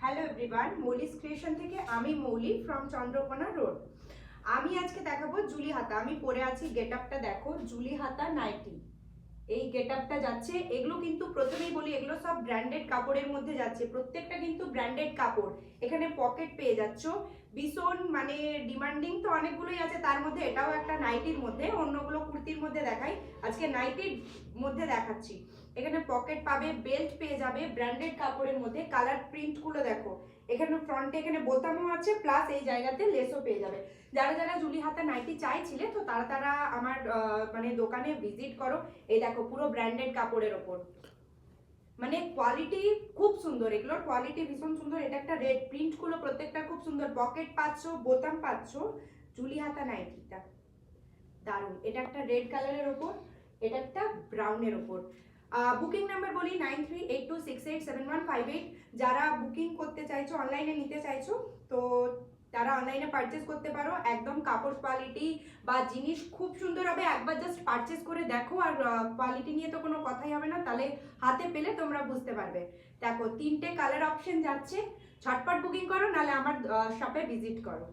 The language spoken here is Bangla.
হ্যালো এভরিওয়ান, মৌলিস ক্রিয়েশন থেকে আমি মৌলি ফ্রম চন্দ্রকোনা রোড। আমি আজকে দেখাবো জুলি হাতা। আমি পরে আছি, গেট আপটা দেখো, জুলি হাতা নাইটি। এই গেট আপটা যাচ্ছে। এগুলো কিন্তু প্রথমেই বলি, এগুলো সব ব্র্যান্ডেড কাপড়ের মধ্যে যাচ্ছে, প্রত্যেকটা কিন্তু ব্র্যান্ডেড কাপড়। এখানে পকেট পেয়ে যাচ্ছ, ভীষণ মানে ডিমান্ডিং তো অনেকগুলোই আছে, তার মধ্যে এটাও একটা নাইটির মধ্যে। অন্যগুলো কুর্তির মধ্যে দেখাই, আজকে নাইটির মধ্যে দেখাচ্ছি। এখানে পকেট পাবে, বেল্ট পেয়ে যাবে ব্র্যান্ডেড কাপড়ের মধ্যে। কালার প্রিন্ট গুলো দেখো, এখানে ফ্রন্টে এখানে বোতামও আছে, প্লাস এই জায়গাতে লেসও পেয়ে যাবে। যারা যারা জুলি হাতা নাইটি চাইছিলে, তো তারা তারা আমার মানে দোকানে ভিজিট করো। এই দেখো, পুরো ব্র্যান্ডেড কাপড়ের ওপর, মানে কোয়ালিটি খুব সুন্দর, এগুলোর কোয়ালিটি ভীষণ সুন্দর। এটা একটা রেড, প্রিন্ট গুলো প্রত্যেকটা খুব সুন্দর, পকেট পাচ্ছ, বোতাম পাচ্ছ। জুলি হাতা নাইটিটা দারুণ। এটা একটা রেড কালারের ওপর, এটা একটা ব্রাউনের ওপর। বুকিং নাম্বার বলি 9382687158। যারা বুকিং করতে চাইছো, অনলাইনে নিতে চাইছো, তো তারা অনলাইনে পারচেস করতে পারো। একদম কাপড় কোয়ালিটি বা জিনিস খুব সুন্দর হবে। একবার জাস্ট পারচেস করে দেখো, আর কোয়ালিটি নিয়ে তো কোনো কথাই হবে না, তাহলে হাতে পেলে তোমরা বুঝতে পারবে। দেখো, 3টে কালার অপশন যাচ্ছে। ঝটপট বুকিং করো, নাহলে আমার শপে ভিজিট করো।